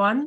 1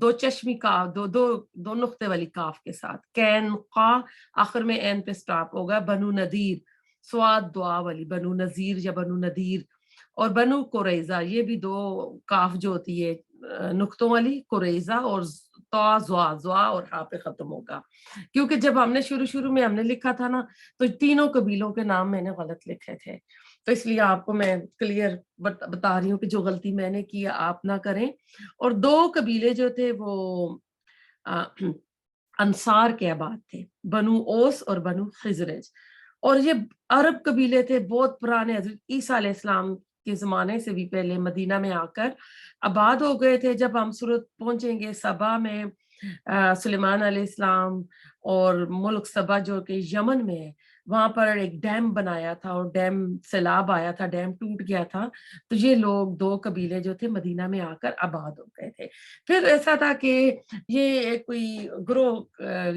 دو چشمی کاف، دو نقطے والی کاف کے ساتھ، کین قا آخر میں این پہ سٹاپ ہوگا، بنو ندیر، سواد دعا والی، بنو نذیر یا بنو ندیر، اور بنو قریظہ، یہ بھی دو کاف جو ہوتی ہے نقطوں والی، قریظہ، اور تو زوا اور ہا پہ ختم ہوگا، کیونکہ جب ہم نے شروع میں ہم نے لکھا تھا نا تو تینوں قبیلوں کے نام میں نے غلط لکھے تھے، تو اس لیے آپ کو میں کلیئر بتا رہی ہوں کہ جو غلطی میں نے کی آپ نہ کریں۔ اور دو قبیلے جو تھے وہ انصار کے آباد تھے، بنو اوس اور بنو خزرج، اور یہ عرب قبیلے تھے بہت پرانے، حضرت عیسیٰ علیہ السلام کے زمانے سے بھی پہلے مدینہ میں آ کر آباد ہو گئے تھے۔ جب ہم صورت پہنچیں گے سبا میں، سلیمان علیہ السلام اور ملک سبا جو کہ یمن میں ہے، وہاں پر ایک ڈیم بنایا تھا اور ڈیم سیلاب آیا تھا، ڈیم ٹوٹ گیا تھا، تو یہ لوگ دو قبیلے جو تھے مدینہ میں آ کر آباد ہو گئے تھے۔ پھر ایسا تھا کہ یہ کوئی گروہ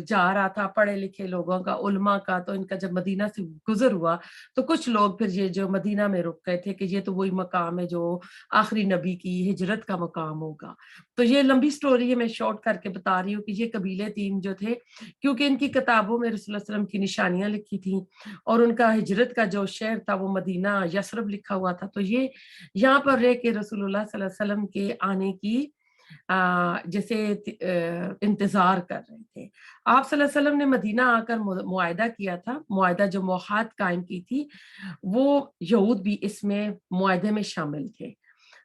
جا رہا تھا پڑھے لکھے لوگوں کا، علماء کا، تو ان کا جب مدینہ سے گزر ہوا تو کچھ لوگ پھر یہ جو مدینہ میں رک گئے تھے کہ یہ تو وہی مقام ہے جو آخری نبی کی ہجرت کا مقام ہوگا۔ تو یہ لمبی سٹوری ہے، میں شارٹ کر کے بتا رہی ہوں کہ یہ قبیلے تین جو تھے، کیونکہ ان کی کتابوں میں رسول اللہ صلی اللہ علیہ وسلم کی نشانیاں لکھی تھیں اور ان کا ہجرت کا جو شہر تھا وہ مدینہ یثرب لکھا ہوا تھا، تو یہ یہاں پر رہ کے رسول اللہ صلی اللہ علیہ وسلم کے آنے کی جیسے انتظار کر رہے تھے۔ آپ صلی اللہ علیہ وسلم نے مدینہ آ کر معاہدہ کیا تھا، معاہدہ جو موحد قائم کی تھی، وہ یہود بھی اس میں معاہدے میں شامل تھے۔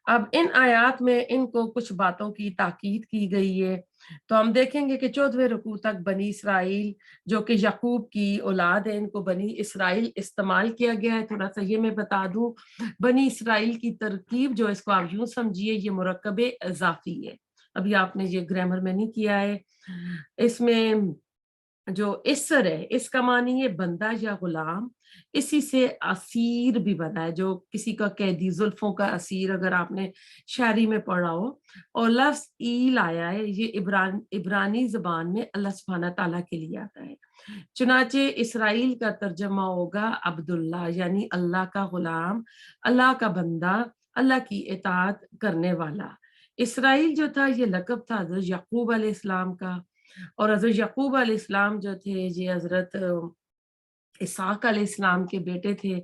اب ان آیات میں ان کو کچھ باتوں کی تاکید کی گئی ہے، تو ہم دیکھیں گے کہ 14ویں رکوع تک بنی اسرائیل جو کہ یعقوب کی اولاد ہے، ان کو بنی اسرائیل استعمال کیا گیا ہے۔ تھوڑا سا یہ میں بتا دوں، بنی اسرائیل کی ترکیب جو اس کو آپ یوں سمجھیے، یہ مرکب اضافی ہے، ابھی آپ نے یہ گرامر میں نہیں کیا ہے۔ اس میں جو اسر ہے، اس کا معنی ہے بندہ یا غلام، اسی سے اسیر بھی بنا ہے، جو کسی کا قیدی، زلفوں کا اسیر، اگر آپ نے شاعری میں پڑھا ہو۔ اور لفظ ایل آیا ہے، یہ عبرانی زبان میں اللہ سبحانہ تعالیٰ کے لیے آتا ہے، چنانچہ اسرائیل کا ترجمہ ہوگا عبداللہ، یعنی اللہ کا غلام، اللہ کا بندہ، اللہ کی اطاعت کرنے والا۔ اسرائیل جو تھا یہ لقب تھا حضرت یعقوب علیہ السلام کا، اور حضرت یعقوب علیہ السلام جو تھے یہ حضرت اسحاق علیہ السلام کے بیٹے تھے۔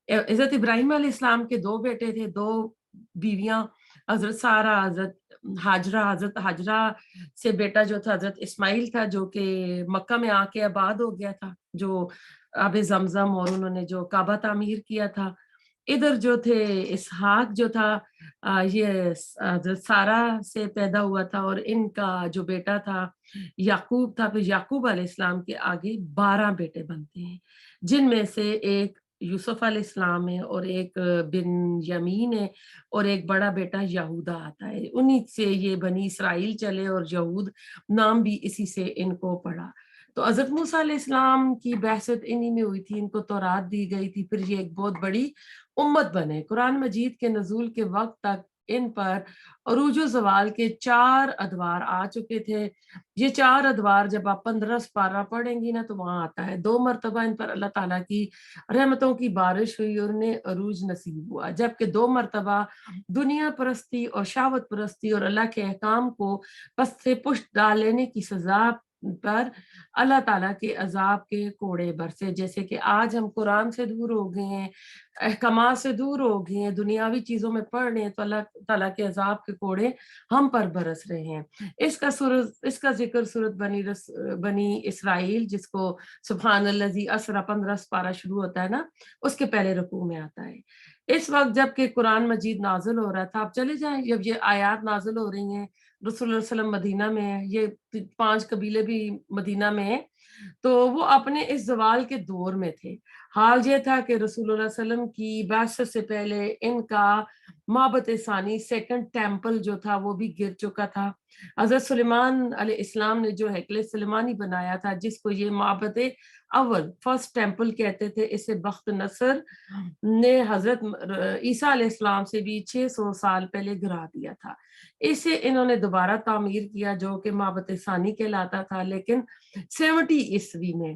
حضرت ابراہیم علیہ السلام کے دو بیٹے تھے، دو بیویاں، حضرت سارہ، حضرت حاجرہ سے بیٹا جو تھا حضرت اسماعیل تھا، جو کہ مکہ میں آ کے آباد ہو گیا تھا، جو آب زمزم، اور انہوں نے جو کعبہ تعمیر کیا تھا۔ ادھر جو تھے اسحاق جو تھا یہ حضرت سارہ سے پیدا ہوا تھا، اور ان کا جو بیٹا تھا یعقوب تھا۔ پھر یعقوب علیہ السلام کے آگے 12 بیٹے بنتے ہیں، جن میں سے ایک یوسف علیہ السلام ہے، اور ایک بن یمین ہے، اور ایک بڑا بیٹا یہودا آتا ہے۔ انہی سے یہ بنی اسرائیل چلے، اور یہود نام بھی اسی سے ان کو پڑا۔ تو حضرت موسیٰ علیہ السلام کی بعثت انہی میں ہوئی تھی، ان کو تورات دی گئی تھی، پھر یہ ایک بہت بڑی امت بنے۔ قرآن مجید کے نزول کے وقت تک ان پر عروج و زوال کے 4 ادوار آ چکے تھے۔ یہ 4 ادوار جب آپ 15 سپارہ پڑھیں گی نا تو وہاں آتا ہے 2 مرتبہ ان پر اللہ تعالیٰ کی رحمتوں کی بارش ہوئی اور انہیں عروج نصیب ہوا، جبکہ 2 مرتبہ دنیا پرستی اور شہوت پرستی اور اللہ کے احکام کو پس سے پشت ڈال لینے کی سزا پر اللہ تعالیٰ کے عذاب کے کوڑے برسے۔ جیسے کہ آج ہم قرآن سے دور ہو گئے ہیں، احکامات سے دور ہو گئے ہیں، دنیاوی چیزوں میں پڑھ رہے ہیں، تو اللہ تعالیٰ کے عذاب کے کوڑے ہم پر برس رہے ہیں۔ اس کا ذکر سورت بنی اسرائیل، جس کو سبحان الذی اسری 15 سپارہ شروع ہوتا ہے نا، اس کے پہلے رکوع میں آتا ہے۔ اس وقت جب کہ قرآن مجید نازل ہو رہا تھا، آپ چلے جائیں، جب یہ آیات نازل ہو رہی ہیں، رسول اللہ صلی اللہ علیہ وسلم مدینہ میں ہے، یہ 5 قبیلے بھی مدینہ میں ہیں، تو وہ اپنے اس زوال کے دور میں تھے۔ حال یہ تھا کہ رسول اللہ صلی اللہ علیہ وسلم کی بعثت سے پہلے ان کا معبد ثانی، سیکنڈ ٹیمپل جو تھا وہ بھی گر چکا تھا۔ حضرت سلیمان علیہ السلام نے جو ہیکل سلیمانی بنایا تھا، جس کو یہ معبد اول، فرسٹ ٹیمپل کہتے تھے، اسے بخت نصر نے حضرت عیسیٰ علیہ السلام سے بھی 600 سال پہلے گرا دیا تھا۔ اسے انہوں نے دوبارہ تعمیر کیا، جو کہ معبد ثانی کہلاتا تھا، لیکن 70 عیسوی میں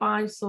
500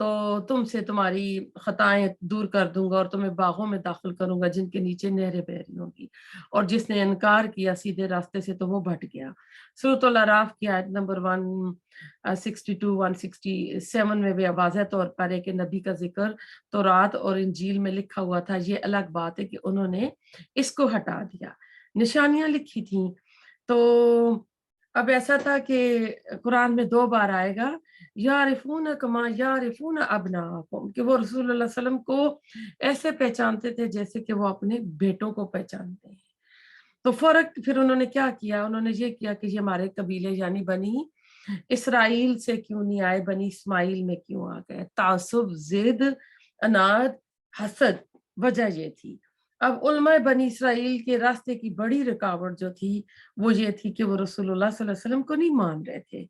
تو تم سے تمہاری خطائیں دور کر دوں گا اور تمہیں باغوں میں داخل کروں گا جن کے نیچے نہریں بہ رہی ہوں گی، اور جس نے انکار کیا سیدھے راستے سے تو وہ بھٹ گیا۔ سورۃ الاعراف کی آیت نمبر 162 167 میں بھی واضح طور پر ہے کہ نبی کا ذکر تورات اور انجیل میں لکھا ہوا تھا۔ یہ الگ بات ہے کہ انہوں نے اس کو ہٹا دیا، نشانیاں لکھی تھیں۔ تو اب ایسا تھا کہ قرآن میں 2 بار آئے گا یعرفون کما یعرفون ابناءکم، کہ وہ رسول اللہ علیہ وسلم کو ایسے پہچانتے تھے جیسے کہ وہ اپنے بیٹوں کو پہچانتے ہیں۔ تو فرق پھر انہوں نے کیا کیا، انہوں نے یہ کیا کہ یہ ہمارے قبیلے یعنی بنی اسرائیل سے کیوں نہیں آئے، بنی اسماعیل میں کیوں آ گئے؟ تعصب، ضد، اناد، حسد، وجہ یہ تھی۔ اب علماء بنی اسرائیل کے راستے کی بڑی رکاوٹ جو تھی وہ یہ تھی کہ وہ رسول اللہ صلی اللہ علیہ وسلم کو نہیں مان رہے تھے۔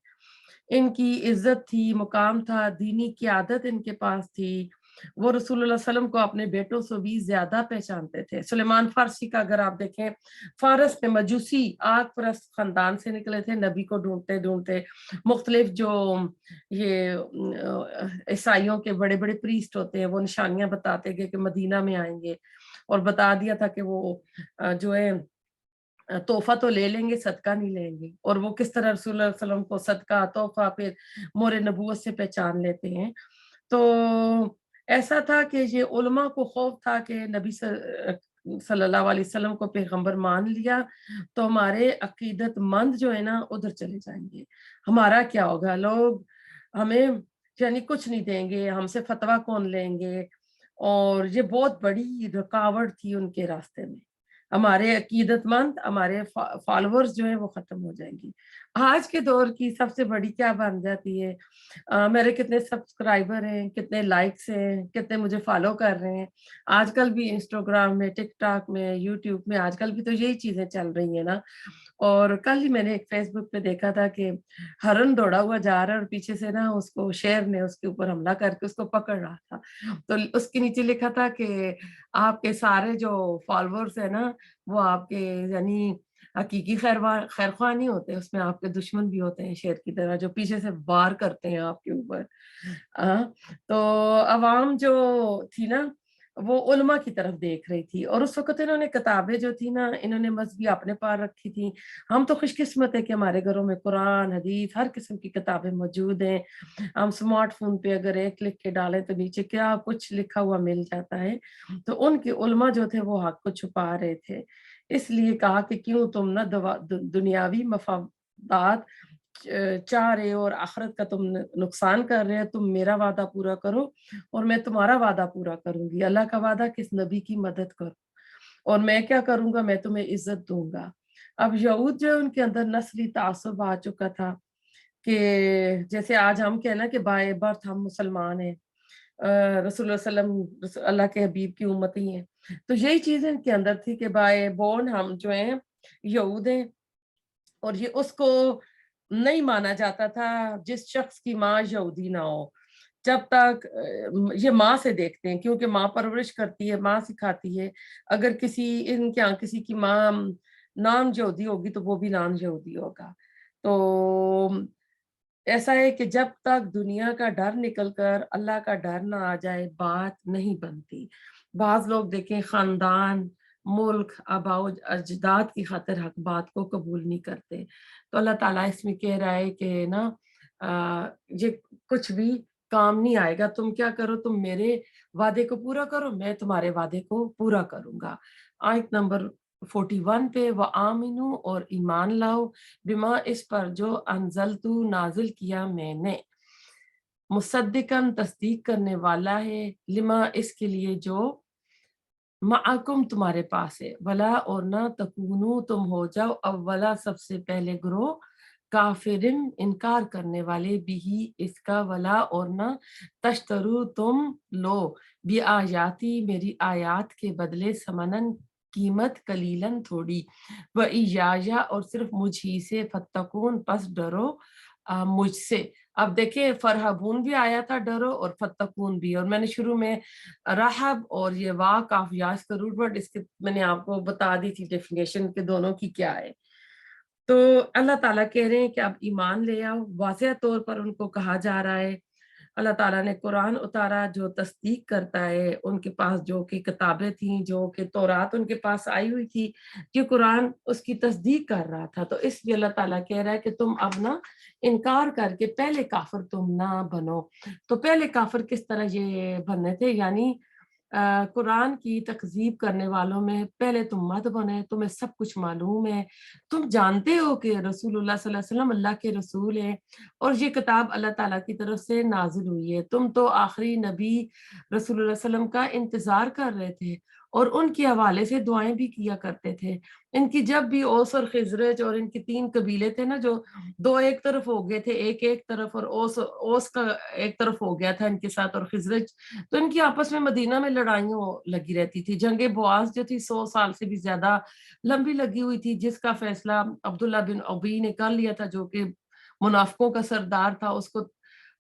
ان کی عزت تھی، مقام تھا، دینی قیادت ان کے پاس تھی، وہ رسول اللہ علیہ وسلم کو اپنے بیٹوں سے بھی زیادہ پہچانتے تھے۔ سلیمان فارسی کا اگر آپ دیکھیں، فارس میں مجوسی آگ پرست خاندان سے نکلے تھے، نبی کو ڈھونڈتے ڈھونڈتے مختلف جو یہ عیسائیوں کے بڑے بڑے پریسٹ ہوتے ہیں وہ نشانیاں بتاتے گئے کہ مدینہ میں آئیں گے، اور بتا دیا تھا کہ وہ جو ہے تحفہ تو لے لیں گے، صدقہ نہیں لیں گے، اور وہ کس طرح رسول اللہ علیہ وسلم کو صدقہ، تحفہ، پھر مور نبوت سے پہچان لیتے ہیں۔ تو ایسا تھا کہ یہ علماء کو خوف تھا کہ نبی صلی اللہ علیہ وسلم کو پیغمبر مان لیا تو ہمارے عقیدت مند جو ہے نا ادھر چلے جائیں گے، ہمارا کیا ہوگا، لوگ ہمیں یعنی کچھ نہیں دیں گے، ہم سے فتویٰ کون لیں گے، اور یہ بہت بڑی رکاوٹ تھی ان کے راستے میں۔ ہمارے عقیدت مند، ہمارے فالوورز جو ہیں وہ ختم ہو جائیں گی۔ آج کے دور کی سب سے بڑی کیا بن جاتی ہے، میرے کتنے سبسکرائبر ہیں، کتنے لائکس ہیں، کتنے مجھے فالو کر رہے ہیں۔ آج کل بھی انسٹاگرام میں، ٹک ٹاک میں، یوٹیوب میں آج کل بھی تو یہی چیزیں چل رہی ہیں نا۔ اور کل ہی میں نے ایک فیس بک پہ دیکھا تھا کہ ہرن دوڑا ہوا جا رہا ہے اور پیچھے سے نا اس کو شیر نے اس کے اوپر حملہ کر کے اس کو پکڑ رہا تھا، تو اس کے نیچے لکھا تھا کہ آپ کے سارے جو فالوورز ہیں نا وہ آپ کے یعنی حقیقی خیر خواہ نہیں ہوتے، اس میں آپ کے دشمن بھی ہوتے ہیں شیر کی طرح جو پیچھے سے وار کرتے ہیں آپ کے اوپر۔ تو عوام جو تھی نا وہ علماء کی طرف دیکھ رہی تھی، اور اس وقت انہوں نے کتابیں جو تھی نا انہوں نے مذہبی اپنے پار رکھی تھی۔ ہم تو خوش قسمت ہے کہ ہمارے گھروں میں قرآن، حدیث، ہر قسم کی کتابیں موجود ہیں۔ ہم سمارٹ فون پہ اگر ایک لکھ کے ڈالیں تو نیچے کیا کچھ لکھا ہوا مل جاتا ہے۔ تو ان کے علماء جو تھے وہ حق کو چھپا رہے تھے، اس لیے کہا کہ کیوں تم نہ دنیاوی مفادات چاہ رہے ہو اور آخرت کا تم نقصان کر رہے ہو، تم میرا وعدہ پورا کرو اور میں تمہارا وعدہ پورا کروں گی۔ اللہ کا وعدہ کس نبی کی مدد کرو، اور میں کیا کروں گا، میں تمہیں عزت دوں گا۔ اب یہود جو ان کے اندر نسلی تعصب آ چکا تھا کہ جیسے آج ہم کہنا کہ بائے برتھ ہم مسلمان ہیں، رسول اللہ علیہ وسلم اللہ کے حبیب کی امتی ہیں، تو یہی چیز ان کے اندر تھی کہ بائے بورن ہم جو ہیں یہود ہیں، اور یہ اس کو نہیں مانا جاتا تھا جس شخص کی ماں یہودی نہ ہو، جب تک یہ ماں سے دیکھتے ہیں کیونکہ ماں پرورش کرتی ہے، ماں سکھاتی ہے۔ اگر کسی ان کے یہاں کسی کی ماں نان یہودی ہوگی تو وہ بھی نان یہودی ہوگا۔ تو ایسا ہے کہ جب تک دنیا کا ڈر نکل کر اللہ کا ڈر نہ آ جائے بات نہیں بنتی۔ بعض لوگ دیکھیں خاندان، ملک، آباء و اجداد کی خاطر حق بات کو قبول نہیں کرتے، تو اللہ تعالیٰ اس میں کہہ رہا ہے کہ نا یہ کچھ بھی کام نہیں آئے گا، تم کیا کرو، تم میرے وعدے کو پورا کرو، میں تمہارے وعدے کو پورا کروں گا۔ آیت نمبر 41 پہ وَآمِنُوا، اور ایمان لاؤ، بما اس پر جو انزلتو نازل کیا میں نے، مصدقاً تصدیق کرنے والا ہے، لما اس کے لیے جو معکم تمہارے پاس ہے، ولا اور نہ تکونو تم ہو جاؤ اولا سب سے پہلے گروہ، کافرن انکار کرنے والے بھی اس کا، ولا اور نہ تشترو تم لو بھی آیاتی میری آیات کے بدلے سمنن قیمت قلیلاً تھوڑی، وَإِيَّايَ اور صرف مجھ ہی سے، فتقون پس ڈرو مجھ سے۔ اب دیکھیں فرحبون بھی آیا تھا ڈرو، اور فتقون بھی، اور میں نے شروع میں رحب اور یہ وا کاف یاس کا روٹ ورڈ اس کے میں نے آپ کو بتا دی تھی ڈیفینیشن کے دونوں کی کیا ہے۔ تو اللہ تعالیٰ کہہ رہے ہیں کہ اب ایمان لے آؤ، واضح طور پر ان کو کہا جا رہا ہے اللہ تعالیٰ نے قرآن اتارا جو تصدیق کرتا ہے ان کے پاس جو کہ کتابیں تھیں، جو کہ تورات ان کے پاس آئی ہوئی تھی، کہ قرآن اس کی تصدیق کر رہا تھا. تو اس لیے اللہ تعالیٰ کہہ رہا ہے کہ تم اب نا انکار کر کے پہلے کافر تم نہ بنو. تو پہلے کافر کس طرح یہ بننے تھے، یعنی قرآن کی تکذیب کرنے والوں میں پہلے تم مت بنے. تمہیں سب کچھ معلوم ہے، تم جانتے ہو کہ رسول اللہ صلی اللہ علیہ وسلم اللہ کے رسول ہیں اور یہ کتاب اللہ تعالیٰ کی طرف سے نازل ہوئی ہے. تم تو آخری نبی رسول اللہ علیہ وسلم کا انتظار کر رہے تھے اور ان کے حوالے سے دعائیں بھی کیا کرتے تھے. ان کی جب بھی اوس اور خزرج اور ان کی 3 قبیلے تھے نا، جو 2 ایک طرف ہو گئے تھے، ایک طرف، اور اوس کا ایک طرف ہو گیا تھا ان کے ساتھ، اور خزرج، تو ان کی آپس میں مدینہ میں لڑائیاں لگی رہتی تھی. جنگ بواس جو تھی 100 سال سے بھی زیادہ لمبی لگی ہوئی تھی، جس کا فیصلہ عبداللہ بن ابی نے کر لیا تھا، جو کہ منافقوں کا سردار تھا. اس کو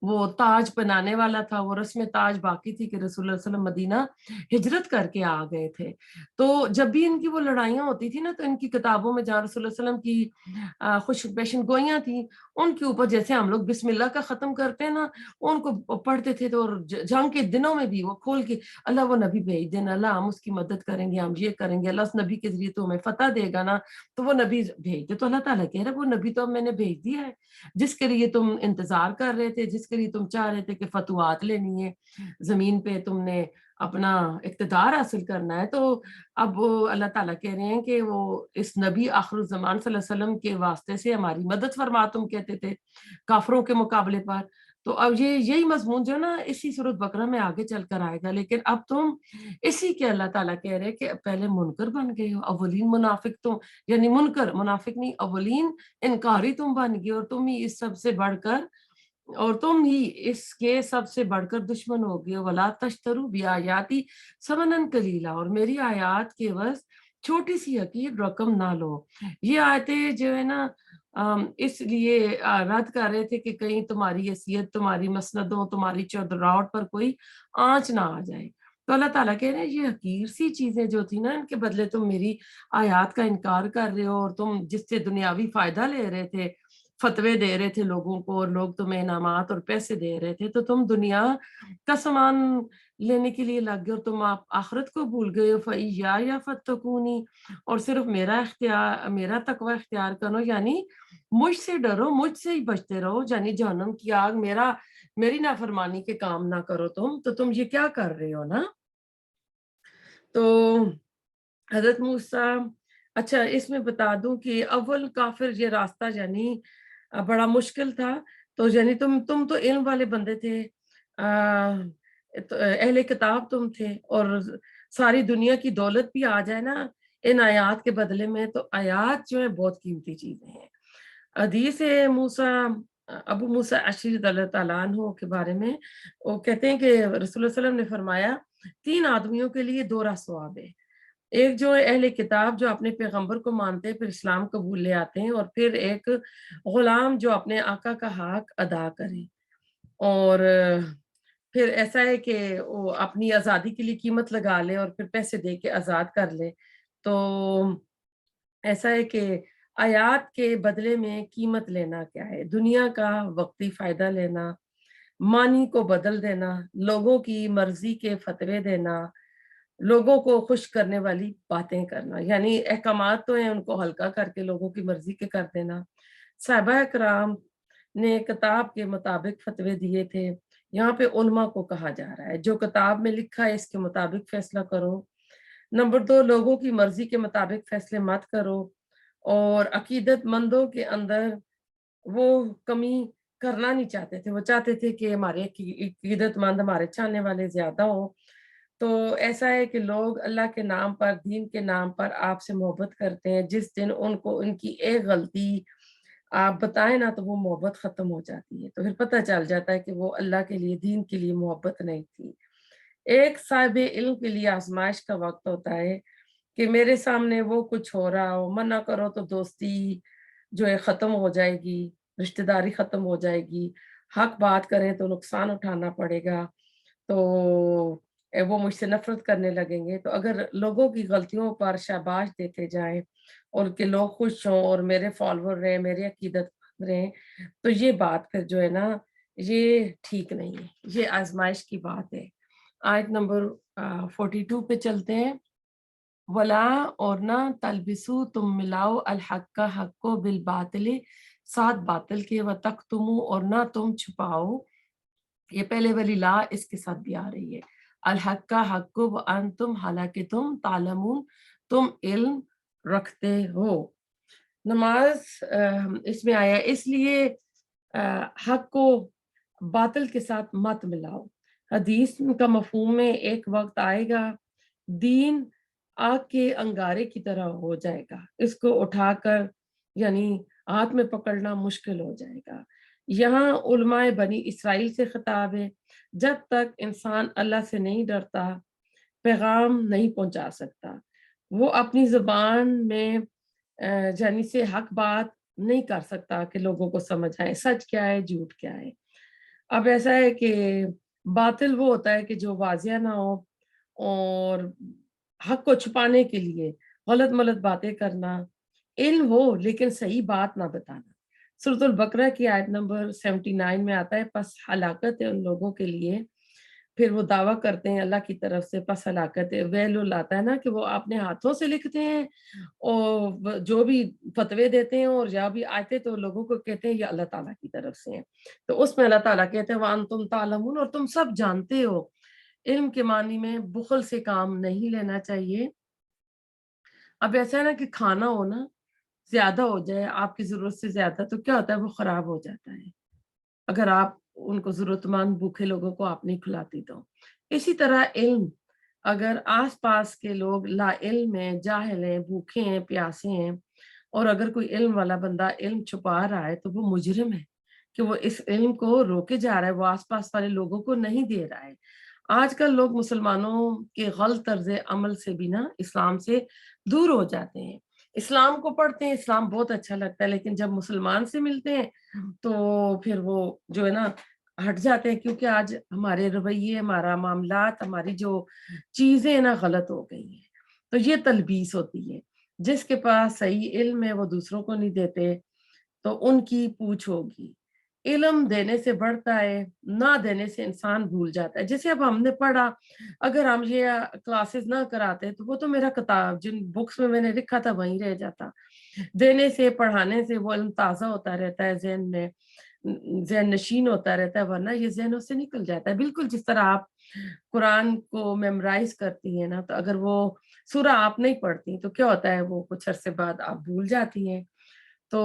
وہ تاج پہنانے والا تھا. وہ رسم تاج باقی تھی کہ رسول اللہ صلی اللہ علیہ وسلم مدینہ ہجرت کر کے آ گئے تھے. تو جب بھی ان کی وہ لڑائیاں ہوتی تھی نا، تو ان کی کتابوں میں جہاں رسول اللہ صلی اللہ علیہ وسلم کی خوش پیشن گوئیاں تھیں، ان کے اوپر جیسے ہم لوگ بسم اللہ کا ختم کرتے ہیں نا، ان کو پڑھتے تھے. تو جنگ کے دنوں میں بھی وہ کھول کے اللہ وہ نبی بھیج دینا، اللہ ہم اس کی مدد کریں گے، ہم یہ کریں گے، اللہ اس نبی کے ذریعے تو ہمیں فتح دے گا نا، تو وہ نبی بھیج دے. تو اللہ تعالیٰ کہہ رہا ہے وہ نبی تو اب میں نے بھیج دیا ہے، جس کے لیے تم انتظار کر رہے تھے، جس کے لیے تم چاہ رہے تھے کہ فتوحات لینی ہے، زمین پہ تم نے اپنا اقتدار حاصل کرنا ہے. تو اب اللہ تعالیٰ کہہ رہے ہیں کہ وہ اس نبی آخر الزمان صلی اللہ علیہ وسلم کے واسطے سے ہماری مدد فرما، تم کہتے تھے کافروں کے مقابلے پر. تو اب یہی مضمون جو نا اسی سورۃ بقرہ میں آگے چل کر آئے گا. لیکن اب تم اسی کے اللہ تعالیٰ کہہ رہے کہ پہلے منکر بن گئے ہو، اولین منافق تم، یعنی منکر منافق نہیں، اولین انکاری تم بن گئے، اور تم ہی اس سب سے بڑھ کر، اور تم ہی اس کے سب سے بڑھ کر دشمن ہو گئے. ولا تشترو بیااتی ثمنا قلیلا، اور میری آیات کے عوض چھوٹی سی حقیر رقم نہ لو. یہ آیتیں جو ہے نا اس لیے رد کر رہے تھے کہ کہیں تمہاری حیثیت، تمہاری مسندوں، تمہاری چودراہٹ پر کوئی آنچ نہ آ جائے. تو اللہ تعالیٰ کہہ رہے ہیں یہ حقیر سی چیزیں جو تھی نا، ان کے بدلے تم میری آیات کا انکار کر رہے ہو، اور تم جس سے دنیاوی فائدہ لے رہے تھے، فتوے دے رہے تھے لوگوں کو، اور لوگ تمہیں انعامات اور پیسے دے رہے تھے، تو تم دنیا کا سامان لینے کے لیے لگ گئے اور تم آپ آخرت کو بھول گئے ہو. فَإِيَّايَ فَاتَّقُونِ، اور صرف میرا تقوی اختیار کرو، یعنی مجھ سے ڈرو، مجھ سے ہی بچتے رہو، یعنی جہنم کی آگ، میری نافرمانی کے کام نہ کرو تم. تو تم یہ کیا کر رہے ہو نا. تو حضرت موسیٰ، اچھا اس میں بتا دوں کہ اول کافر یہ راستہ یعنی بڑا مشکل تھا. تو یعنی تم تو علم والے بندے تھے، اہل کتاب تم تھے، اور ساری دنیا کی دولت بھی آ جائے نا ان آیات کے بدلے میں، تو آیات جو ہے بہت قیمتی چیزیں ہیں. حدیث ابو موسیٰ اشعری رضی اللہ تعالیٰ عنہ کے بارے میں وہ کہتے ہیں کہ رسول اللہ صلی اللہ علیہ وسلم نے فرمایا 3 آدمیوں کے لیے 2 ثواب ہے. ایک جو اہل کتاب جو اپنے پیغمبر کو مانتے ہیں، پھر اسلام قبول لے آتے ہیں، اور پھر ایک غلام جو اپنے آقا کا حق ادا کرے، اور پھر ایسا ہے کہ وہ اپنی آزادی کے لیے قیمت لگا لے اور پھر پیسے دے کے آزاد کر لے. تو ایسا ہے کہ آیات کے بدلے میں قیمت لینا کیا ہے؟ دنیا کا وقتی فائدہ لینا، معنی کو بدل دینا، لوگوں کی مرضی کے فتوے دینا، لوگوں کو خوش کرنے والی باتیں کرنا، یعنی احکامات تو ہیں ان کو ہلکا کر کے لوگوں کی مرضی کے کر دینا. صحابہ کرام نے کتاب کے مطابق فتوے دیے تھے. یہاں پہ علماء کو کہا جا رہا ہے جو کتاب میں لکھا ہے اس کے مطابق فیصلہ کرو. نمبر 2، لوگوں کی مرضی کے مطابق فیصلے مت کرو. اور عقیدت مندوں کے اندر وہ کمی کرنا نہیں چاہتے تھے، وہ چاہتے تھے کہ ہمارے عقیدت مند، ہمارے چاہنے والے زیادہ ہوں. تو ایسا ہے کہ لوگ اللہ کے نام پر، دین کے نام پر آپ سے محبت کرتے ہیں. جس دن ان کو ان کی ایک غلطی آپ بتائیں نا تو وہ محبت ختم ہو جاتی ہے. تو پھر پتہ چل جاتا ہے کہ وہ اللہ کے لیے، دین کے لیے محبت نہیں تھی. ایک صاحب علم کے لیے آزمائش کا وقت ہوتا ہے کہ میرے سامنے وہ کچھ ہو رہا ہو، منع کرو تو دوستی جو ہے ختم ہو جائے گی، رشتہ داری ختم ہو جائے گی، حق بات کریں تو نقصان اٹھانا پڑے گا، تو وہ مجھ سے نفرت کرنے لگیں گے. تو اگر لوگوں کی غلطیوں پر شاباش دیتے جائیں اور کہ لوگ خوش ہوں اور میرے فالوور رہیں، میرے عقیدت رہیں، تو یہ بات پھر جو ہے نا یہ ٹھیک نہیں ہے، یہ آزمائش کی بات ہے۔ آیت نمبر 42 پہ چلتے ہیں۔ ولا اور نہ تلبسو تم ملاؤ الحق کا حق کو بالباطل ساتھ باطل کے، وتکتمو اور نہ تم چھپاؤ، یہ پہلے والی لا اس کے ساتھ بھی آ رہی ہے، الحق کا حق کو وانتم حالانکہ تم تعلمون تم علم رکھتے ہو۔ نماز اس میں آیا اس لیے حق کو باطل کے ساتھ مت ملاؤ۔ حدیث کا مفہوم میں ایک وقت آئے گا دین آگ کے انگارے کی طرح ہو جائے گا، اس کو اٹھا کر یعنی ہاتھ میں پکڑنا مشکل ہو جائے گا۔ یہاں علماء بنی اسرائیل سے خطاب ہے، جب تک انسان اللہ سے نہیں ڈرتا پیغام نہیں پہنچا سکتا، وہ اپنی زبان میں یعنی سے حق بات نہیں کر سکتا کہ لوگوں کو سمجھ آئے سچ کیا ہے جھوٹ کیا ہے۔ اب ایسا ہے کہ باطل وہ ہوتا ہے کہ جو واضح نہ ہو، اور حق کو چھپانے کے لیے غلط ملط باتیں کرنا، علم ہو لیکن صحیح بات نہ بتانا۔ سورۃ البقرہ کی آیت نمبر 79 میں آتا ہے، پس ہلاکت ہے ان لوگوں کے لیے، پھر وہ دعویٰ کرتے ہیں اللہ کی طرف سے، پس ہلاکت ہے، ویل لاتا ہے نا کہ وہ اپنے ہاتھوں سے لکھتے ہیں اور جو بھی فتوے دیتے ہیں اور یا بھی آتے تو لوگوں کو کہتے ہیں یہ اللہ تعالیٰ کی طرف سے ہیں۔ تو اس میں اللہ تعالیٰ کہتے ہیں وَأَنْتُمْ تَعْلَمُونَ، اور تم سب جانتے ہو۔ علم کے معنی میں بخل سے کام نہیں لینا چاہیے۔ اب ایسا ہے نا کہ کھانا ہونا زیادہ ہو جائے آپ کی ضرورت سے زیادہ تو کیا ہوتا ہے، وہ خراب ہو جاتا ہے اگر آپ ان کو ضرورت مند بھوکے لوگوں کو آپ نہیں کھلاتی تو۔ اسی طرح علم، اگر آس پاس کے لوگ لا علم ہیں، جاہل ہیں، بھوکے ہیں، پیاسے ہیں، اور اگر کوئی علم والا بندہ علم چھپا رہا ہے تو وہ مجرم ہے کہ وہ اس علم کو روکے جا رہا ہے، وہ آس پاس والے لوگوں کو نہیں دے رہا ہے۔ آج کل لوگ مسلمانوں کے غلط طرز عمل سے بھی نا اسلام سے دور ہو جاتے ہیں۔ اسلام کو پڑھتے ہیں، اسلام بہت اچھا لگتا ہے، لیکن جب مسلمان سے ملتے ہیں تو پھر وہ جو ہے نا ہٹ جاتے ہیں، کیونکہ آج ہمارے رویے، ہمارا معاملات، ہماری جو چیزیں نا غلط ہو گئی ہیں۔ تو یہ تلبیس ہوتی ہے، جس کے پاس صحیح علم ہے وہ دوسروں کو نہیں دیتے تو ان کی پوچھ ہوگی۔ علم دینے سے بڑھتا ہے، نہ دینے سے انسان بھول جاتا ہے۔ جیسے اب ہم نے پڑھا، اگر ہم یہ کلاسز نہ کراتے تو وہ تو میرا کتاب جن بکس میں نے لکھا تھا وہیں رہ جاتا۔ دینے سے، پڑھانے سے وہ علم تازہ ہوتا رہتا ہے، ذہن میں ذہن نشین ہوتا رہتا ہے، ورنہ یہ ذہنوں سے نکل جاتا ہے۔ بالکل جس طرح آپ قرآن کو میمورائز کرتی ہیں نا، تو اگر وہ سورہ آپ نہیں پڑھتی تو کیا ہوتا ہے، وہ کچھ عرصے بعد آپ بھول جاتی ہیں۔ تو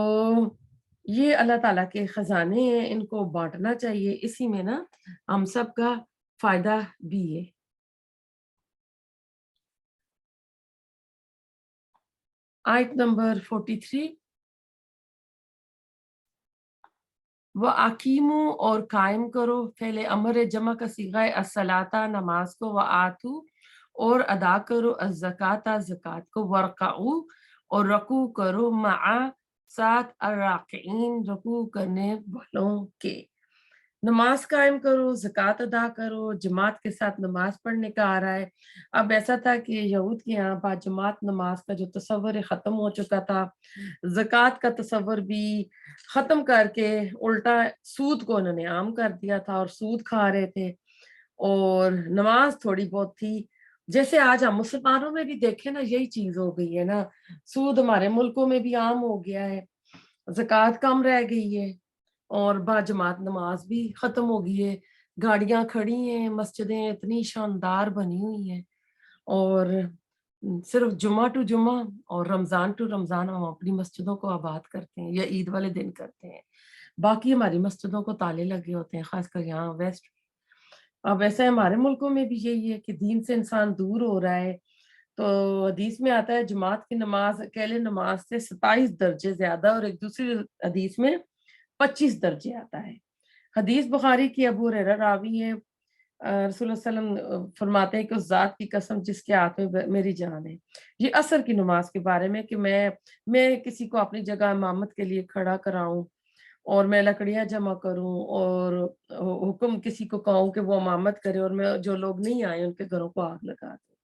یہ اللہ تعالیٰ کے خزانے ہیں، ان کو بانٹنا چاہیے، اسی میں نا ہم سب کا فائدہ بھی ہے۔ آیت نمبر 43، وَأَقِیمُوا اور قائم کرو، فعل امر جمع کا صیغہ ہے الصلاۃ نماز کو، وَآتُوا اور ادا کرو الزکاۃ زکات کو، وَارْکَعُوا اور رکوع کرو، مع ساتھ الراکعین رکوع کرنے والوں کے۔ نماز قائم کرو، زکوٰۃ ادا کرو، جماعت کے ساتھ نماز پڑھنے کا آ رہا ہے۔ اب ایسا تھا کہ یہود کے یہاں با جماعت نماز کا جو تصور ہے ختم ہو چکا تھا، زکوٰۃ کا تصور بھی ختم کر کے الٹا سود کو انہوں نے عام کر دیا تھا اور سود کھا رہے تھے، اور نماز تھوڑی بہت تھی۔ جیسے آج ہم مسلمانوں میں بھی دیکھیں نا یہی چیز ہو گئی ہے نا، سود ہمارے ملکوں میں بھی عام ہو گیا ہے، زکوٰۃ کم رہ گئی ہے، اور با جماعت نماز بھی ختم ہو گئی ہے۔ گاڑیاں کھڑی ہیں، مسجدیں اتنی شاندار بنی ہوئی ہیں، اور صرف جمعہ ٹو جمعہ اور رمضان ٹو رمضان ہم اپنی مسجدوں کو آباد کرتے ہیں یا عید والے دن کرتے ہیں، باقی ہماری مسجدوں کو تالے لگے ہوتے ہیں، خاص کر یہاں ویسٹ۔ اب ایسے ہمارے ملکوں میں بھی یہی ہے کہ دین سے انسان دور ہو رہا ہے۔ تو حدیث میں آتا ہے جماعت کی نماز اکیلے نماز سے 27 درجے زیادہ، اور ایک دوسری حدیث میں 25 درجے آتا ہے۔ حدیث بخاری کی، ابو ہریرہ راوی ہے، رسول اللہ صلی اللہ علیہ وسلم فرماتے ہیں کہ اس ذات کی قسم جس کے ہاتھ میں میری جان ہے، یہ عصر کی نماز کے بارے میں کہ میں کسی کو اپنی جگہ امامت کے لیے کھڑا کراؤں اور میں لکڑیاں جمع کروں اور حکم کسی کو کہوں کہ وہ امامت کرے، اور میں جو لوگ نہیں آئے ان کے گھروں کو آگ لگا دوں۔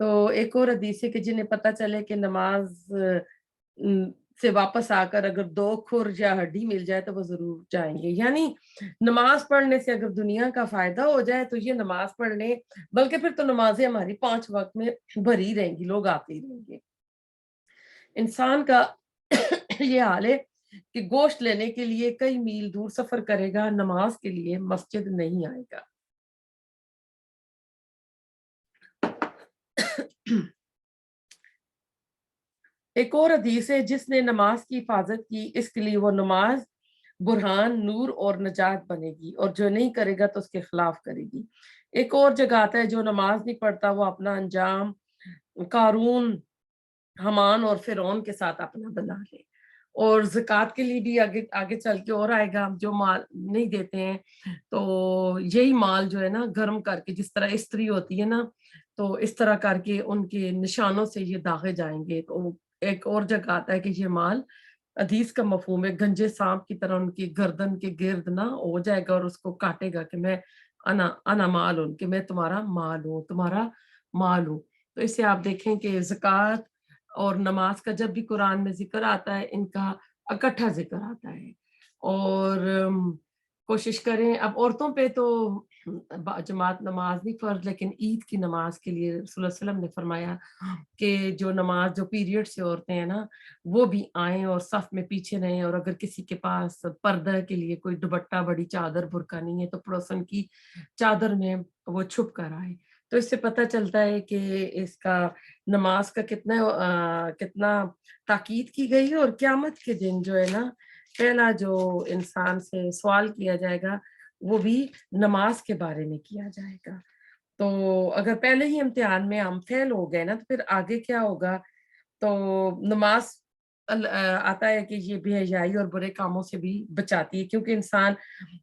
تو ایک اور حدیث ہے کہ جنہیں پتہ چلے کہ نماز سے واپس آ کر اگر 2 کھر یا ہڈی مل جائے تو وہ ضرور جائیں گے. یعنی نماز پڑھنے سے اگر دنیا کا فائدہ ہو جائے تو یہ نماز پڑھنے، بلکہ پھر تو نمازیں ہماری 5 وقت میں بھری رہیں گی، لوگ آتے ہی رہیں گے. انسان کا یہ حال ہے کہ گوشت لینے کے لیے کئی میل دور سفر کرے گا، نماز کے لیے مسجد نہیں آئے گا. ایک اور حدیث ہے، جس نے نماز کی حفاظت کی اس کے لیے وہ نماز برہان، نور اور نجات بنے گی، اور جو نہیں کرے گا تو اس کے خلاف کرے گی. ایک اور جگہ آتا ہے جو نماز نہیں پڑھتا وہ اپنا انجام قارون، حمان اور فرعون کے ساتھ اپنا بنا لے. اور زکوٰۃ کے لیے بھی آگے چل کے اور آئے گا، جو مال نہیں دیتے ہیں تو یہی مال جو ہے نا گرم کر کے، جس طرح استری ہوتی ہے نا، تو اس طرح کر کے ان کے نشانوں سے یہ داغے جائیں گے. تو ایک اور جگہ آتا ہے کہ یہ مال، حدیث کا مفہوم ہے، گنجے سانپ کی طرح ان کی گردن کے گرد نہ ہو جائے گا اور اس کو کاٹے گا کہ میں انا مال ہوں، کہ میں تمہارا مال ہوں، تمہارا مال ہوں. تو اس سے آپ دیکھیں کہ زکوٰۃ اور نماز کا جب بھی قرآن میں ذکر آتا ہے ان کا اکٹھا ذکر آتا ہے. اور کوشش کریں، اب عورتوں پہ تو جماعت نماز نہیں فرض، لیکن عید کی نماز کے لیے رسول اللہ علیہ وسلم نے فرمایا کہ جو نماز، جو پیریڈ سے عورتیں ہیں نا وہ بھی آئیں اور صف میں پیچھے رہیں، اور اگر کسی کے پاس پردہ کے لیے کوئی دوپٹہ، بڑی چادر، برقع نہیں ہے تو پڑوسن کی چادر میں وہ چھپ کر آئے. تو اس سے پتہ چلتا ہے کہ اس کا نماز کا کتنا تاکید کی گئی ہے. اور قیامت کے دن جو ہے نا پہلا جو انسان سے سوال کیا جائے گا وہ بھی نماز کے بارے میں کیا جائے گا. تو اگر پہلے ہی امتحان میں ہم فیل ہو گئے نا تو پھر آگے کیا ہوگا. تو نماز آتا ہے کہ یہ بے حیائی اور برے کاموں سے بھی بچاتی ہے، کیونکہ انسان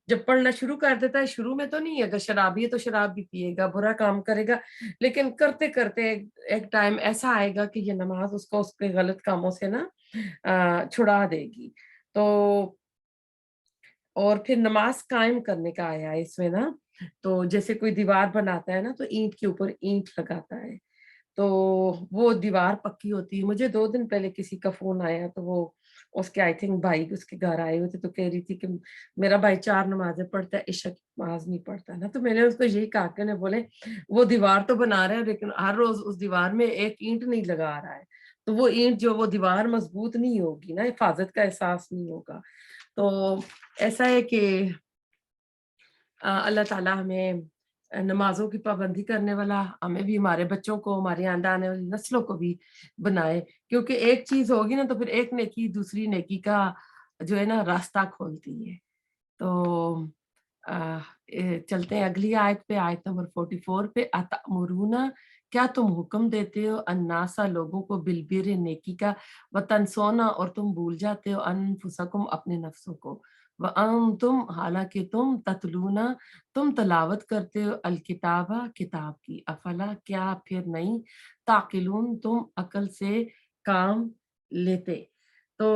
جب پڑھنا شروع کر دیتا ہے، شروع میں تو نہیں، اگر شرابی ہے تو شراب بھی پیے گا، برا کام کرے گا، لیکن کرتے کرتے ایک ٹائم ایسا آئے گا کہ یہ نماز اس کو اس کے غلط کاموں سے نا چھڑا دے گی. تو اور پھر نماز قائم کرنے کا آیا ہے اس میں نا، تو جیسے کوئی دیوار بناتا ہے نا تو اینٹ کے اوپر اینٹ لگاتا ہے تو وہ دیوار پکی ہوتی ہے. مجھے 2 دن پہلے کسی کا فون آیا تو وہ اس کے آئی تھنک بھائی اس کے گھر آئے ہوئے تھے، تو کہہ رہی تھی کہ میرا بھائی 4 نمازیں پڑھتا ہے، عشاء کی نماز نہیں پڑھتا نا. تو میں نے اس کو یہی کہا کہ بولے وہ دیوار تو بنا رہے ہیں لیکن ہر روز اس دیوار میں ایک اینٹ نہیں لگا رہا ہے، تو وہ اینٹ جو وہ دیوار مضبوط نہیں ہوگی نا، حفاظت کا احساس نہیں ہوگا. تو ایسا ہے کہ اللہ تعالیٰ ہمیں نمازوں کی پابندی کرنے والا، ہمیں بھی، ہمارے بچوں کو، ہماری آنے والی نسلوں کو بھی بنائے، کیونکہ ایک چیز ہوگی نا تو پھر ایک نیکی دوسری نیکی کا جو ہے نا راستہ کھولتی ہے. تو چلتے ہیں اگلی آیت پہ، آیت نمبر 44 پہ. اتأمرون، کیا تم حکم دیتے ہو، الناسا، لوگوں کو، بالبر، نیکی کا، وتنسونا، اور تم بھول جاتے ہو، انفسکم، اپنے نفسوں کو، وانتم، حالانکہ تم، تتلون، تم تلاوت کرتے ہو، الکتاب، کتاب کی، افلا، کیا پھر نہیں، تعقلون، تم عقل سے کام لیتے. تو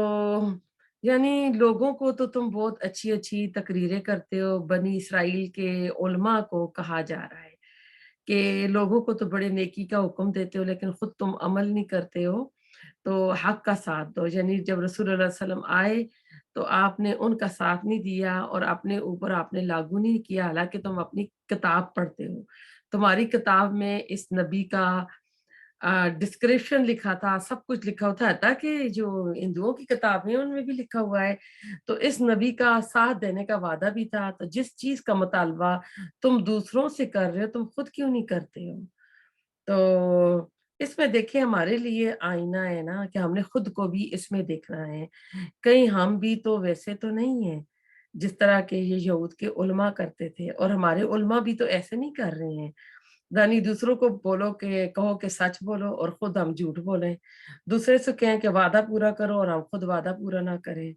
یعنی لوگوں کو تو تم بہت اچھی اچھی تقریریں کرتے ہو. بنی اسرائیل کے علماء کو کہا جا رہا ہے کہ لوگوں کو تو بڑے نیکی کا حکم دیتے ہو لیکن خود تم عمل نہیں کرتے ہو، تو حق کا ساتھ دو. یعنی جب رسول اللہ علیہ وسلم آئے تو آپ نے ان کا ساتھ نہیں دیا اور اپنے اوپر آپ نے لاگو نہیں کیا، حالانکہ تم اپنی کتاب پڑھتے ہو. تمہاری کتاب میں اس نبی کا ڈسکرپشن لکھا تھا، سب کچھ لکھا ہوتا ہے کہ جو ہندوؤں کی کتابیں ان میں بھی لکھا ہوا ہے. تو اس نبی کا ساتھ دینے کا وعدہ بھی تھا. تو جس چیز کا مطالبہ تم دوسروں سے کر رہے ہو تم خود کیوں نہیں کرتے ہو؟ تو اس میں دیکھیں ہمارے لیے آئینہ ہے نا کہ ہم نے خود کو بھی اس میں دیکھنا ہے. کہیں ہم بھی تو ویسے تو نہیں ہیں جس طرح کے یہ یہود کے علماء کرتے تھے، اور ہمارے علماء بھی تو ایسے نہیں کر رہے ہیں. یعنی دوسروں کو بولو کہ کہو کہ سچ بولو اور خود ہم جھوٹ بولیں، دوسرے سے کہیں کہ وعدہ پورا کرو اور ہم خود وعدہ پورا نہ کریں.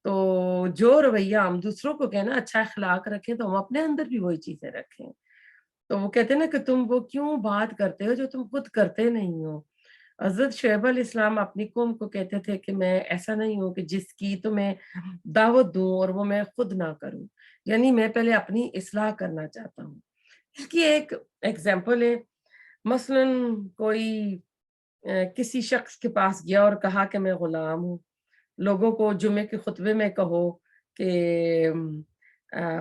تو جو رویہ ہم دوسروں کو کہنا اچھا اخلاق رکھیں تو ہم اپنے اندر بھی وہی چیزیں رکھیں. تو وہ کہتے ہیں نا کہ تم وہ کیوں بات کرتے ہو جو تم خود کرتے نہیں ہو. حضرت شعیب علیہ السلام اپنی قوم کو کہتے تھے کہ میں ایسا نہیں ہوں کہ جس کی تو میں دعوت دوں اور وہ میں خود نہ کروں، یعنی میں پہلے اپنی اصلاح کرنا چاہتا ہوں. اس کی ایک ایگزامپل ہے، مثلا کوئی کسی شخص کے پاس گیا اور کہا کہ میں غلام ہوں، لوگوں کو جمعے کے خطبے میں کہو کہ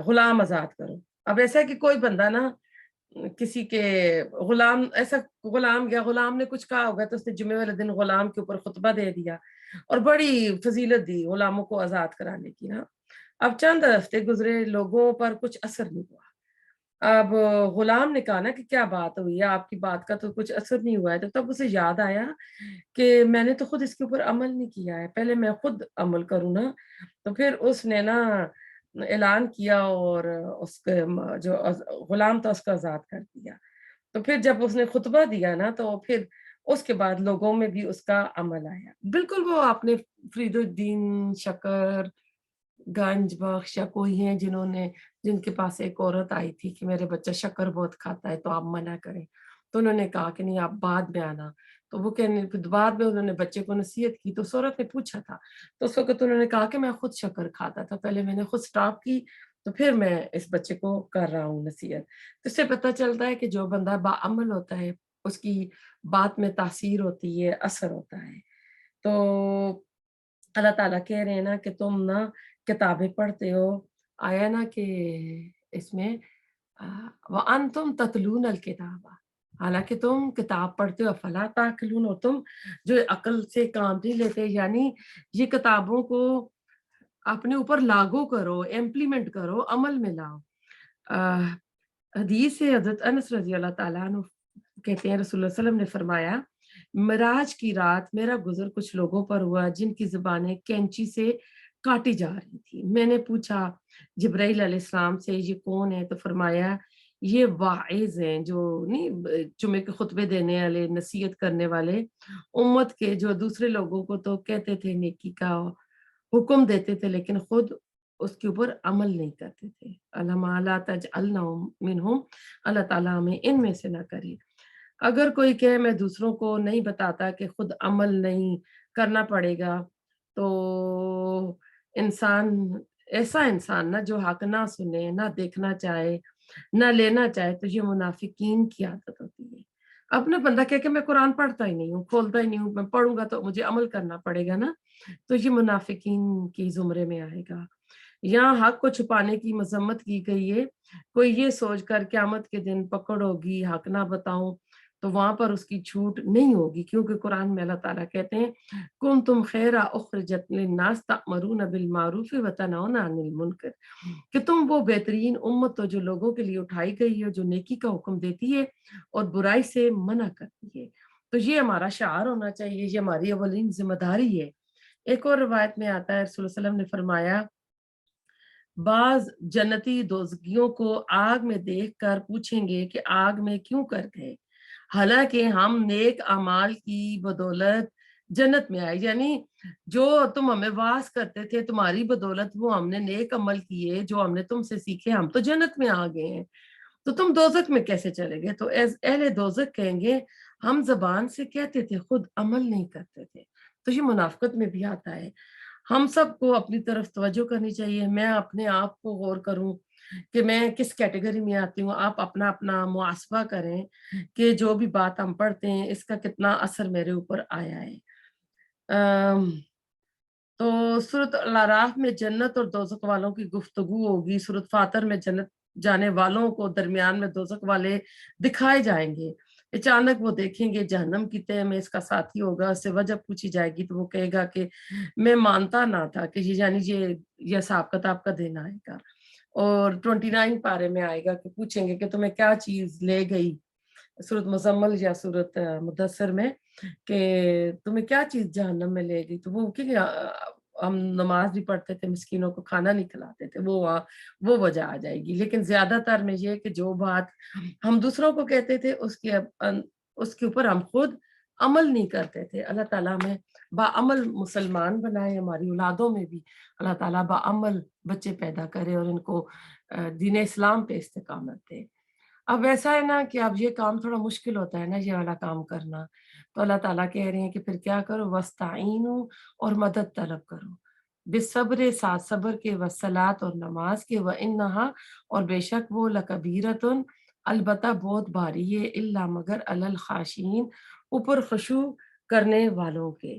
غلام آزاد کرو. اب ایسا ہے کہ کوئی بندہ نا کسی کے غلام ایسا غلام گیا، غلام نے کچھ کہا ہوگا تو اس نے جمعے والے دن غلام کے اوپر خطبہ دے دیا اور بڑی فضیلت دی غلاموں کو آزاد کرانے کی نا. اب چند ہفتے گزرے، لوگوں پر کچھ اثر نہیں ہوا. اب غلام نے کہا نا کہ کیا بات ہوئی ہے، آپ کی بات کا تو کچھ اثر نہیں ہوا ہے. تو تب اسے یاد آیا کہ میں نے تو خود اس کے اوپر عمل نہیں کیا ہے، پہلے میں خود عمل کروں نا. تو پھر اس نے نا اعلان کیا اور اس کے جو غلام تھا اس کو آزاد کر دیا. تو پھر جب اس نے خطبہ دیا نا تو پھر اس کے بعد لوگوں میں بھی اس کا عمل آیا. بالکل وہ آپ نے فرید الدین شکر گنج بخش یا کوئی ہیں جن کے پاس ایک عورت آئی تھی کہ میرے بچہ شکر بہت کھاتا ہے تو آپ منع کریں. تو انہوں نے کہا کہ نہیں آپ بعد میں آنا. تو وہ کہنے پھر بعد میں انہوں نے بچے کو نصیحت کی تو اس عورت نے پوچھا تھا تو اس وقت انہوں نے کہا کہ میں خود شکر کھاتا تھا، پہلے میں نے خود سٹاپ کی تو پھر میں اس بچے کو کر رہا ہوں نصیحت. تو اس سے پتہ چلتا ہے کہ جو بندہ باعمل ہوتا ہے اس کی بات میں تاثیر ہوتی ہے، اثر ہوتا ہے. تو اللہ تعالیٰ کہہ رہے ہیں نا کہ تم نا کتابیں پڑھتے ہو، آیا نا کہ اس میں وَأَنْتُمْ تَتْلُونَ الْكِتَابَ، حالانکہ تم کتاب پڑھتے ہو، فَلَا تَعْقِلُونَ، اور تم جو عقل سے کام نہیں لیتے. یعنی یہ کتابوں کو اپنے اوپر لاگو کرو، امپلیمنٹ کرو، عمل میں لاؤ. حدیث ہے حضرت انس رضی اللہ تعالیٰ عنہ کہتے ہیں رسول اللہ صلی اللہ علیہ وسلم نے فرمایا معراج کی رات میرا گزر کچھ لوگوں پر ہوا جن کی زبانیں کینچی سے کاٹی جا رہی تھی. میں نے پوچھا جبرائیل علیہ السلام سے یہ کون ہے؟ تو فرمایا یہ واعظ ہیں، جو نہیں جمعے کے خطبے دینے والے، نصیحت کرنے والے امت کے، جو دوسرے لوگوں کو تو کہتے تھے نیکی کا حکم دیتے تھے لیکن خود اس کے اوپر عمل نہیں کرتے تھے. علما لا تجعلنا منہم، اللہ تعالیٰ ہمیں ان میں سے نہ کرے. اگر کوئی کہے میں دوسروں کو نہیں بتاتا کہ خود عمل نہیں کرنا پڑے گا، تو ایسا انسان نہ جو حق نہ سنے، نہ دیکھنا چاہے، نہ لینا چاہے، تو یہ منافقین کی عادت ہوتی ہے. اپنا بندہ کہہ کہ میں قرآن پڑھتا ہی نہیں ہوں، کھولتا ہی نہیں ہوں، میں پڑھوں گا تو مجھے عمل کرنا پڑے گا نا، تو یہ منافقین کی زمرے میں آئے گا. یہاں حق کو چھپانے کی مذمت کی گئی ہے. کوئی یہ سوچ کر قیامت کے دن پکڑ ہوگی، حق نہ بتاؤں، تو وہاں پر اس کی چھوٹ نہیں ہوگی، کیونکہ قرآن میں اللہ تعالیٰ کہتے ہیں کنتم خیر اخرجت للناس تأمرون بالمعروف وتنہون عن المنکر، کہ تم وہ بہترین امت ہو جو لوگوں کے لیے اٹھائی گئی ہے، جو نیکی کا حکم دیتی ہے اور برائی سے منع کرتی ہے. تو یہ ہمارا شعار ہونا چاہیے، یہ ہماری اولین ذمہ داری ہے. ایک اور روایت میں آتا ہے رسول اللہ صلی اللہ علیہ وسلم نے فرمایا بعض جنتی دوزخیوں کو آگ میں دیکھ کر پوچھیں گے کہ آگ میں کیوں کر گئے، حالانکہ ہم نیک اعمال کی بدولت جنت میں آئے. یعنی جو تم ہمیں واز کرتے تھے تمہاری بدولت وہ ہم نے نیک عمل کیے، جو ہم نے تم سے سیکھے، ہم تو جنت میں آ گئے ہیں، تو تم دوزخ میں کیسے چلے گئے؟ تو اہل دوزخ کہیں گے ہم زبان سے کہتے تھے، خود عمل نہیں کرتے تھے. تو یہ منافقت میں بھی آتا ہے. ہم سب کو اپنی طرف توجہ کرنی چاہیے. میں اپنے آپ کو غور کروں کہ میں کس کیٹیگری میں آتی ہوں. آپ اپنا اپنا محاسبہ کریں کہ جو بھی بات ہم پڑھتے ہیں اس کا کتنا اثر میرے اوپر آیا ہے. تو سورۃ الاعراف میں جنت اور دوزخ والوں کی گفتگو ہوگی. سورۃ فاطر میں جنت جانے والوں کو درمیان میں دوزخ والے دکھائے جائیں گے. اچانک وہ دیکھیں گے جہنم کی تہہ میں اس کا ساتھی ہوگا، اس سے وجہ پوچھی جائے گی تو وہ کہے گا کہ میں مانتا نہ تھا کہ یہ حساب کتاب کا دن آئے گا. اور 29 پارے میں آئے گا کہ پوچھیں گے کہ تمہیں کیا چیز لے گئی، سورۃ مزمل یا سورۃ مدثر میں، کہ تمہیں کیا چیز جہنم میں لے گئی. تو وہ کہ ہم نماز بھی پڑھتے تھے، مسکینوں کو کھانا نہیں کھلاتے تھے، وہ وجہ آ جائے گی. لیکن زیادہ تر میں یہ کہ جو بات ہم دوسروں کو کہتے تھے اس کے اوپر ہم خود عمل نہیں کرتے تھے. اللہ تعالیٰ ہمیں باعمل مسلمان بنائے، ہماری اولادوں میں بھی اللہ تعالیٰ باعمل بچے پیدا کرے اور ان کو دین اسلام پہ استقامت دے. اب ایسا ہے نا کہ اب یہ کام تھوڑا مشکل ہوتا ہے نا، یہ والا کام کرنا. تو اللہ تعالیٰ کہہ رہے ہیں کہ پھر کیا کرو، وَاسْتَعِینُوا، اور مدد طلب کرو، بالصبر، ساتھ صبر کے، والصلاۃ، اور نماز کے، وَإِنَّهَا، اور بے شک وہ، لَکَبِیرَةٌ، البتہ بہت بھاری ہے، الا مگر علی الخاشعین، اوپر خشوع کرنے والوں کے.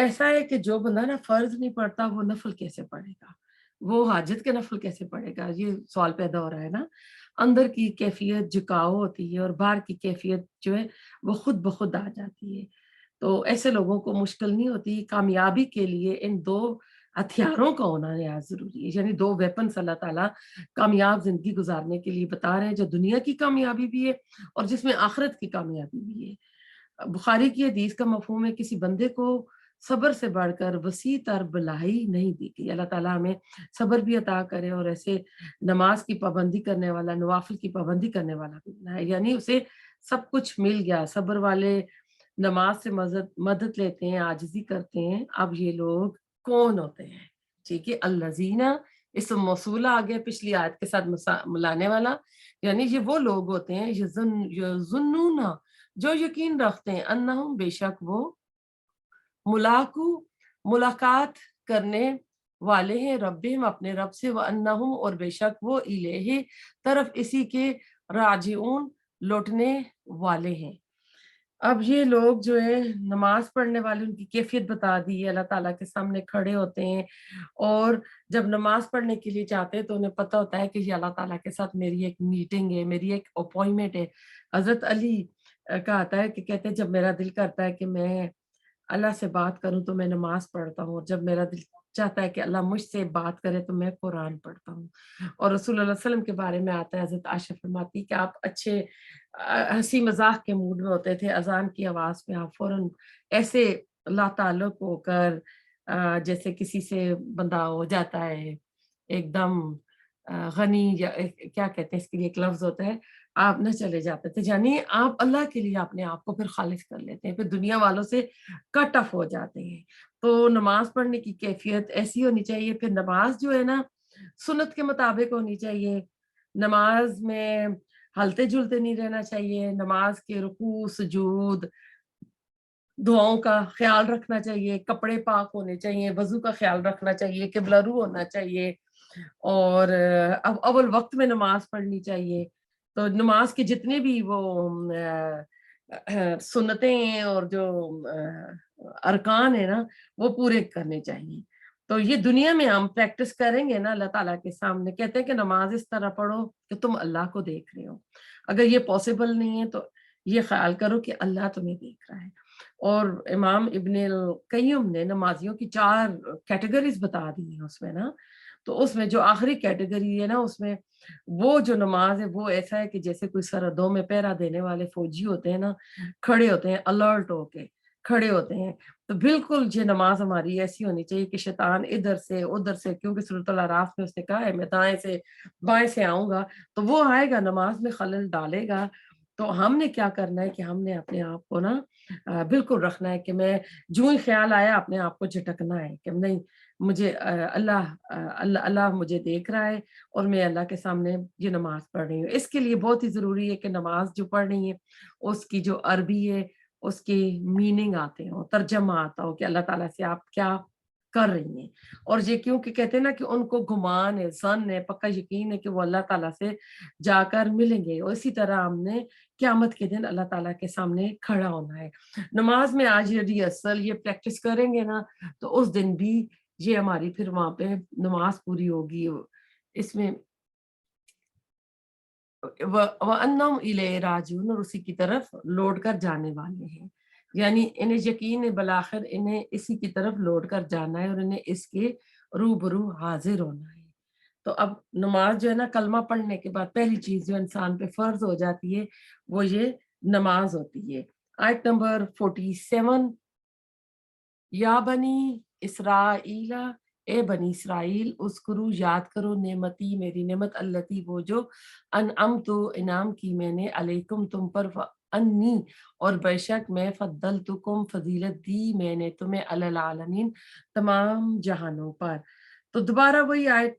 ایسا ہے کہ جو بندہ نا فرض نہیں پڑھتا وہ نفل کیسے پڑھے گا, وہ حاجت کے نفل کیسے پڑھے گا, یہ سوال پیدا ہو رہا ہے نا. اندر کی کیفیت جھکاؤ ہوتی ہے اور باہر کی کیفیت جو ہے وہ خود بخود آ جاتی ہے. تو ایسے لوگوں کو مشکل نہیں ہوتی. کامیابی کے لیے ان دو ہتھیاروں کا ہونا نہایت ضروری ہے, یعنی دو ویپنس اللہ تعالیٰ کامیاب زندگی گزارنے کے لیے بتا رہے ہیں, جو دنیا کی کامیابی بھی ہے اور جس میں آخرت کی کامیابی بھی ہے. بخاری کی حدیث کا مفہوم ہے کسی بندے کو صبر سے بڑھ کر وسیع تر بلائی نہیں دی گئی. اللہ تعالیٰ ہمیں صبر بھی عطا کرے اور ایسے نماز کی پابندی کرنے والا, نوافل کی پابندی کرنے والا بھی بنائے. یعنی اسے سب کچھ مل گیا. صبر والے نماز سے مدد لیتے ہیں, عاجزی کرتے ہیں. اب یہ لوگ کون ہوتے ہیں؟ ٹھیک ہے, الذین اسم موصول آ گیا پچھلی آیت کے ساتھ ملانے والا, یعنی یہ وہ لوگ ہوتے ہیں یظنون, جو یقین رکھتے ہیں, انہم بے شک وہ, ملاقات کرنے والے ہیں, ربہم اپنے رب سے, وانہم اور بے شک وہ, الیہ طرف اسی کے, راجعون لوٹنے والے ہیں. اب یہ لوگ جو ہے نماز پڑھنے والے, ان کی کیفیت بتا دی ہے. اللہ تعالیٰ کے سامنے کھڑے ہوتے ہیں اور جب نماز پڑھنے کے لیے جاتے ہیں تو انہیں پتہ ہوتا ہے کہ یہ اللہ تعالیٰ کے ساتھ میری ایک میٹنگ ہے, میری ایک اپوائنٹمنٹ ہے. حضرت علی کا آتا ہے کہ کہتے ہیں جب میرا دل کرتا ہے کہ میں اللہ سے بات کروں تو میں نماز پڑھتا ہوں, اور جب میرا دل چاہتا ہے کہ اللہ مجھ سے بات کرے تو میں قرآن پڑھتا ہوں. اور رسول اللہ علیہ وسلم کے بارے میں آتا ہے, حضرت عائشہ فرماتی کہ آپ اچھے ہنسی مذاق کے موڈ میں ہوتے تھے, اذان کی آواز پہ آپ فوراً ایسے لا تعلق ہو کر جیسے کسی سے بندہ ہو جاتا ہے ایک دم غنی, یا کیا کہتے ہیں اس کے لیے ایک لفظ ہوتا ہے, آپ نہ چلے جاتے تھے. یعنی آپ اللہ کے لیے اپنے آپ کو پھر خالص کر لیتے ہیں, پھر دنیا والوں سے کٹ آف ہو جاتے ہیں. تو نماز پڑھنے کی کیفیت ایسی ہونی چاہیے. پھر نماز جو ہے نا سنت کے مطابق ہونی چاہیے. نماز میں ہلتے جلتے نہیں رہنا چاہیے. نماز کے رکوع, سجود, دعاؤں کا خیال رکھنا چاہیے. کپڑے پاک ہونے چاہیے, وضو کا خیال رکھنا چاہیے, قبلہ رو ہونا چاہیے, اور اب اول وقت میں نماز پڑھنی چاہیے. تو نماز کے جتنے بھی وہ سنتیں ہیں اور جو ارکان ہیں نا وہ پورے کرنے چاہیے. تو یہ دنیا میں ہم پریکٹس کریں گے نا اللہ تعالیٰ کے سامنے. کہتے ہیں کہ نماز اس طرح پڑھو کہ تم اللہ کو دیکھ رہے ہو. اگر یہ پاسبل نہیں ہے تو یہ خیال کرو کہ اللہ تمہیں دیکھ رہا ہے. اور امام ابن القیم نے نمازیوں کی 4 کیٹیگریز بتا دی ہیں اس میں نا. تو اس میں جو آخری کیٹیگری ہے نا, اس میں وہ جو نماز ہے وہ ایسا ہے کہ جیسے کوئی سرحدوں میں پہرا دینے والے فوجی ہوتے ہیں نا, کھڑے ہوتے ہیں, الرٹ ہو کے کھڑے ہوتے ہیں. تو بالکل یہ نماز ہماری ایسی ہونی چاہیے کہ شیطان ادھر سے ادھر سے, کیونکہ سورۃ الاعراف میں اس نے کہا ہے میں دائیں سے بائیں سے آؤں گا, تو وہ آئے گا نماز میں خلل ڈالے گا. تو ہم نے کیا کرنا ہے کہ ہم نے اپنے آپ کو نا بالکل رکھنا ہے کہ میں جو ہی خیال آیا اپنے آپ کو جھٹکنا ہے کہ نہیں, مجھے اللہ مجھے دیکھ رہا ہے اور میں اللہ کے سامنے یہ نماز پڑھ رہی ہوں. اس کے لیے بہت ہی ضروری ہے کہ نماز جو پڑھ رہی ہے اس کی جو عربی ہے اس کی میننگ آتے ہو, ترجمہ آتا ہو کہ اللہ تعالیٰ سے آپ کیا کر رہی ہیں. اور یہ کیونکہ کہتے ہیں نا کہ ان کو گمان ہے, ظن ہے, پکا یقین ہے کہ وہ اللہ تعالیٰ سے جا کر ملیں گے. اور اسی طرح ہم نے قیامت کے دن اللہ تعالیٰ کے سامنے کھڑا ہونا ہے. نماز میں آج ریہرسل یہ پریکٹس کریں گے نا تو اس دن بھی یہ ہماری پھر وہاں پہ نماز پوری ہوگی. اس میں وَأَنَّهُمْ إِلَيْهِ رَاجِعُونَ, اور اسی کی طرف لوٹ کر جانے والے ہیں. یعنی انہیں یقین ہے بالآخر انہیں اسی کی طرف لوٹ کر جانا ہے اور انہیں اس کے روبرو حاضر ہونا ہے. تو اب نماز جو ہے نا کلمہ پڑھنے کے بعد پہلی چیز جو انسان پہ فرض ہو جاتی ہے وہ یہ نماز ہوتی ہے. آیت نمبر 47, یا بنی اسرائیل, اے بنی اسرائیل, اذکرو یاد کرو, نعمتی میری نعمت, اللتی وہ جو, انعمت انعام کی میں نے, علیکم تم پر, انی اور بے شک میں, فضلتکم فضیلت دی میں نے تمہیں, علی العالمین تمام جہانوں پر. تو دوبارہ وہی آیت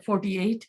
48,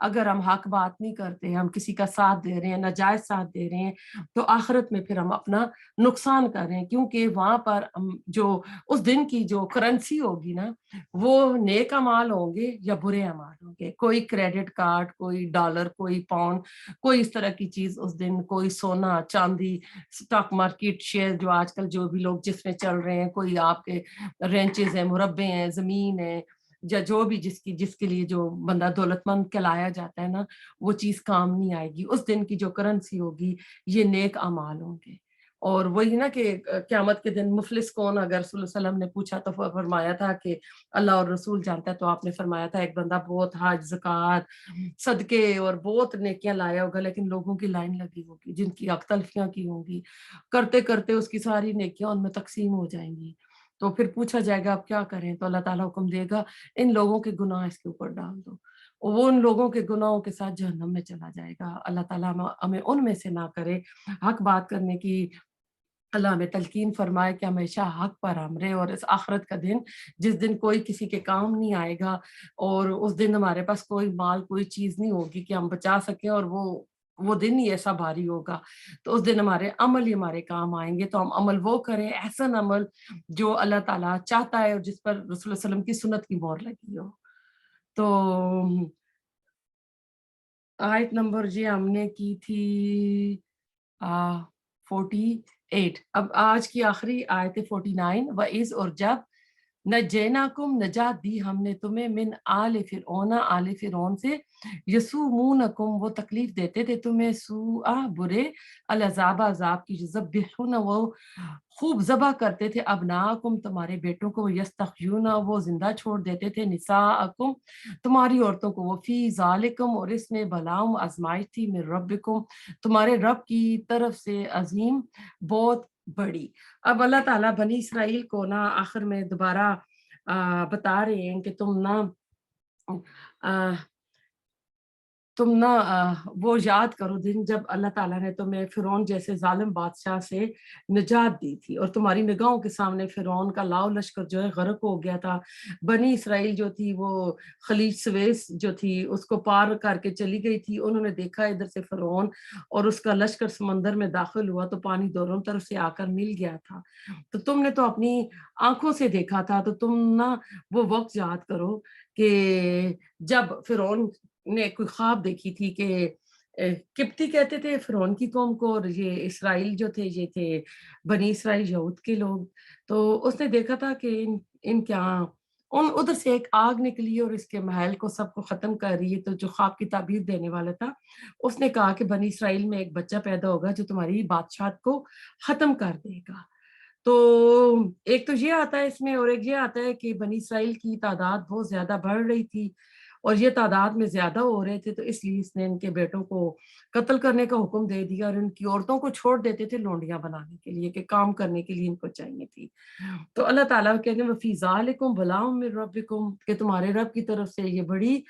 اگر ہم حق بات نہیں کرتے، ہم کسی کا ساتھ دے رہے ہیں، ناجائز ساتھ دے رہے ہیں، تو آخرت میں پھر ہم اپنا نقصان کر رہے ہیں، کیونکہ وہاں پر جو اس دن کی جو کرنسی ہوگی نا، وہ نیک اعمال ہوں گے یا برے اعمال ہوں گے. کوئی کریڈٹ کارڈ، کوئی ڈالر، کوئی پاؤنڈ، کوئی اس طرح کی چیز اس دن، کوئی سونا چاندی، سٹاک مارکیٹ، شیئر جو آج کل جو بھی لوگ جس میں چل رہے ہیں، کوئی آپ کے رینچز ہیں، مربع ہیں، زمین ہے، یا جو بھی جس کے لیے جو بندہ دولت مند کہلایا جاتا ہے نا، وہ چیز کام نہیں آئے گی. اس دن کی جو کرنسی ہوگی یہ نیک اعمال ہوں گے. اور وہی نا کہ قیامت کے دن مفلس کون، اگر صلی اللہ علیہ وسلم نے پوچھا تو فرمایا تھا کہ اللہ اور رسول جانتا ہے، تو آپ نے فرمایا تھا ایک بندہ بہت حج، زکوٰۃ، صدقے اور بہت نیکیاں لایا ہوگا، لیکن لوگوں کی لائن لگی ہوگی جن کی حق تلفیاں کی ہوں گی، کرتے کرتے اس کی ساری نیکیاں ان میں تقسیم ہو جائیں گی. تو پھر پوچھا جائے گا اب کیا کریں، تو اللہ تعالیٰ حکم دے گا ان لوگوں کے گناہ اس کے اوپر ڈال دو. وہ ان لوگوں کے گناہوں کے ساتھ جہنم میں چلا جائے گا. اللہ تعالیٰ ہمیں ان میں سے نہ کرے. حق بات کرنے کی اللہ ہمیں تلقین فرمائے کہ ہمیشہ حق پر ہم رہے. اور اس آخرت کا دن جس دن کوئی کسی کے کام نہیں آئے گا، اور اس دن ہمارے پاس کوئی مال، کوئی چیز نہیں ہوگی کہ ہم بچا سکیں، اور وہ دن ہی ایسا بھاری ہوگا. تو اس دن ہمارے عمل ہی ہمارے کام آئیں گے. تو ہم عمل وہ کریں، احسن عمل جو اللہ تعالیٰ چاہتا ہے اور جس پر رسول اللہ صلی اللہ علیہ وسلم کی سنت کی مہر لگی ہو. تو آیت نمبر جی ہم نے کی تھی 48. اب آج کی آخری آیت 49. وَإِذْ، اور جب، نجیناکم، نجات دی ہم نے تمہیں، من آل فرعون، آل فرعون سے، یسومونکم، وہ تکلیف دیتے تھے تمہیں، سوء، برے، العذاب، عذاب کی، یذبحون، وہ خوب ذبح کرتے تھے، ابناکم، تمہارے بیٹوں کو، یستحیون، وہ زندہ چھوڑ دیتے تھے، نساءکم، تمہاری عورتوں کو، وہ فی ذالکم، اور اس میں بلاؤں، آزمائش تھی، من ربکم، تمہارے رب کی طرف سے، عظیم، بہت بڑی. اب اللہ تعالیٰ بنی اسرائیل کو نا آخر میں دوبارہ بتا رہے ہیں کہ تم نا وہ یاد کرو دن جب اللہ تعالیٰ نے تمہیں فرعون جیسے ظالم بادشاہ سے نجات دی تھی، اور تمہاری نگاہوں کے سامنے فرعون کا لاؤ لشکر جو ہے غرق ہو گیا تھا. بنی اسرائیل جو تھی وہ خلیج سویس جو تھی اس کو پار کر کے چلی گئی تھی. انہوں نے دیکھا ادھر سے فرعون اور اس کا لشکر سمندر میں داخل ہوا تو پانی دونوں طرف سے آ کر مل گیا تھا. تو تم نے تو اپنی آنکھوں سے دیکھا تھا. تو تم نا وہ وقت یاد کرو کہ جب فرعون نے کوئی خواب دیکھی تھی کہ قبطی کہتے تھے فرعون کی قوم کو، اور یہ اسرائیل جو تھے یہ تھے بنی اسرائیل یہود کے لوگ. تو اس نے دیکھا تھا کہ ان کے ادھر سے ایک آگ نکلی اور اس کے محل کو سب کو ختم کر رہی ہے. تو جو خواب کی تعبیر دینے والا تھا اس نے کہا کہ بنی اسرائیل میں ایک بچہ پیدا ہوگا جو تمہاری بادشاہت کو ختم کر دے گا. تو ایک تو یہ آتا ہے اس میں، اور ایک یہ آتا ہے کہ بنی اسرائیل کی تعداد بہت زیادہ بڑھ رہی تھی اور یہ تعداد میں زیادہ ہو رہے تھے، تو اس لیے اس نے ان کے بیٹوں کو قتل کرنے کا حکم دے دیا، اور ان کی عورتوں کو چھوڑ دیتے تھے لونڈیاں بنانے کے لیے کہ کام کرنے کے لیے ان کو چاہیے تھی. تو اللہ تعالیٰ کہتے ہیں وَفِي ذَلِكُمْ بَلَاءٌ مِّن رَبِّكُمْ، کہ تمہارے رب کی طرف سے یہ بڑی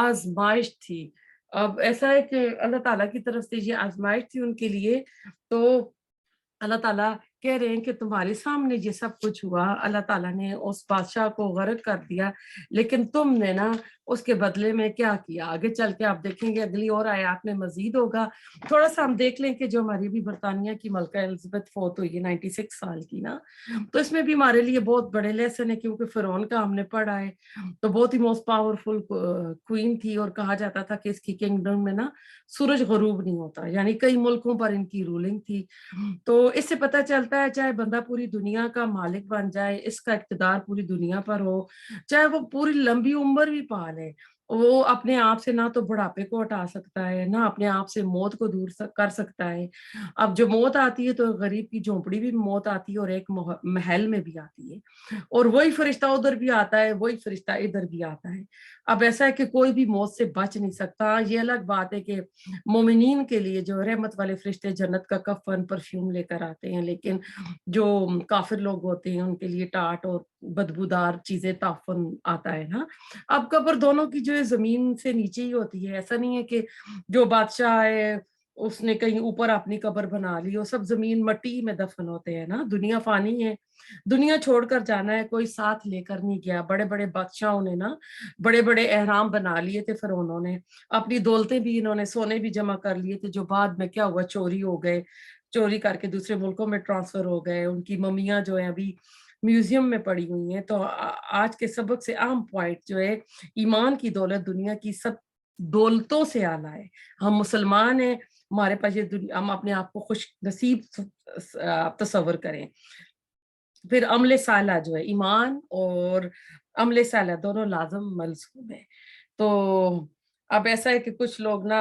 آزمائش تھی. اب ایسا ہے کہ اللہ تعالیٰ کی طرف سے یہ آزمائش تھی ان کے لیے. تو اللہ تعالیٰ کہہ رہے ہیں کہ تمہارے سامنے یہ سب کچھ ہوا، اللہ تعالیٰ نے اس بادشاہ کو غرق کر دیا، لیکن تم نے نا اس کے بدلے میں کیا کیا. آگے چل کے آپ دیکھیں گے اگلی اور آیات میں مزید ہوگا. تھوڑا سا ہم دیکھ لیں کہ جو ہماری بھی برطانیہ کی ملکہ الزبتھ فوت ہوئی ہے 96 سال کی نا، تو اس میں بھی ہمارے لیے بہت بڑے لیسن ہے، کیونکہ فرعون کا ہم نے پڑھا ہے. تو بہت ہی موسٹ پاورفل کوئین تھی، اور کہا جاتا تھا کہ اس کی کنگڈم میں نا سورج غروب نہیں ہوتا، یعنی کئی ملکوں پر ان کی رولنگ تھی. تو اس سے پتہ چلتا ہے چاہے بندہ پوری دنیا کا مالک بن جائے، اس کا اقتدار پوری دنیا پر ہو، چاہے وہ پوری لمبی عمر بھی پالے، وہ اپنے آپ سے نہ تو بڑھاپے کو ہٹا سکتا ہے، نہ اپنے آپ سے موت کو دور کر سکتا ہے. اب جو موت آتی ہے تو غریب کی جھونپڑی بھی موت آتی ہے اور ایک محل میں بھی آتی ہے، اور وہی فرشتہ ادھر بھی آتا ہے، وہی فرشتہ ادھر بھی آتا ہے. اب ایسا ہے کہ کوئی بھی موت سے بچ نہیں سکتا. یہ الگ بات ہے کہ مومنین کے لیے جو رحمت والے فرشتے جنت کا کفن پرفیوم لے کر آتے ہیں، لیکن جو کافر لوگ ہوتے ہیں ان کے لیے ٹاٹ اور بدبودار چیزیں تعفن آتا ہے نا. اب قبر دونوں کی جو ہے زمین سے نیچے ہی ہوتی ہے. ایسا نہیں ہے کہ جو بادشاہ ہے اس نے کہیں اوپر اپنی قبر بنا لی, وہ سب زمین مٹی میں دفن ہوتے ہیں نا. دنیا فانی ہے, دنیا چھوڑ کر جانا ہے, کوئی ساتھ لے کر نہیں گیا. بڑے بڑے بادشاہوں نے نا بڑے بڑے احرام بنا لیے تھے فرعونوں نے, اپنی دولتیں بھی انہوں نے, سونے بھی جمع کر لیے تھے, جو بعد میں کیا ہوا, چوری ہو گئے, چوری کر کے دوسرے ملکوں میں ٹرانسفر ہو گئے. ان کی ممیاں جو ہیں ابھی میوزیم میں پڑی ہوئی ہیں. تو آج کے سبق سے اہم پوائنٹ جو ہے, ایمان کی دولت دنیا کی سب دولتوں سے اعلیٰ ہے. ہم مسلمان ہیں, ہمارے پاس یہ دنیا, ہم اپنے آپ کو خوش نصیب تصور کریں. پھر عمل صالح جو ہے, ایمان اور عمل صالح دونوں لازم ملزوم ہے. تو اب ایسا ہے کہ کچھ لوگ نا,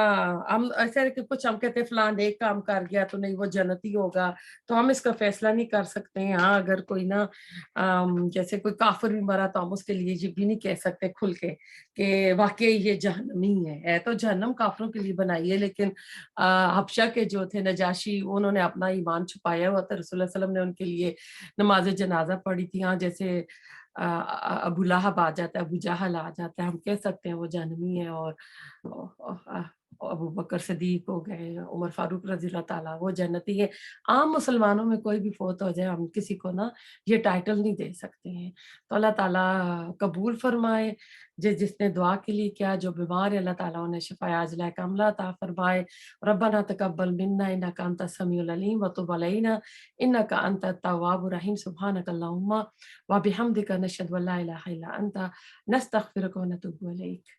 ہم ایسا ہے کہ کچھ ہم کہتے ہیں فلان ایک کام کر گیا تو نہیں وہ جنتی ہوگا, تو ہم اس کا فیصلہ نہیں کر سکتے ہیں. ہاں اگر کوئی نا جیسے کوئی کافر بھی مرا تو ہم اس کے لیے یہ بھی نہیں کہہ سکتے کھل کے کہ واقعی یہ جہنمی ہے تو جہنم کافروں کے لیے بنائی ہے. لیکن حبشہ کے جو تھے نجاشی, انہوں نے اپنا ایمان چھپایا ہوا تھا, رسول اللہ علیہ وسلم نے ان کے لیے نماز جنازہ پڑھی تھی. ہاں جیسے ابو لہب آ جاتا ہے, ابو جہل آ جاتا ہے, ہم کہہ سکتے ہیں وہ جہنمی ہے. اور ابو بکر صدیق ہو گئے, عمر فاروق رضی اللہ تعالیٰ, وہ جنتی ہے. عام مسلمانوں میں کوئی بھی فوت ہو جائے, ہم کسی کو نا یہ ٹائٹل نہیں دے سکتے ہیں. تو اللہ تعالیٰ قبول فرمائے جس نے دعا کے لیے کیا. جو بیمار ہے اللہ تعالیٰ انہیں شفا عاجلہ کاملہ عطا فرمائے. ربنا تقبل منا انک انت السمیع العلیم وتب علینا انک انت التواب الرحیم. سبحانک اللہم وبحمدک نشہد ان لا الہ الا انت نستغفرک ونتوب الیک.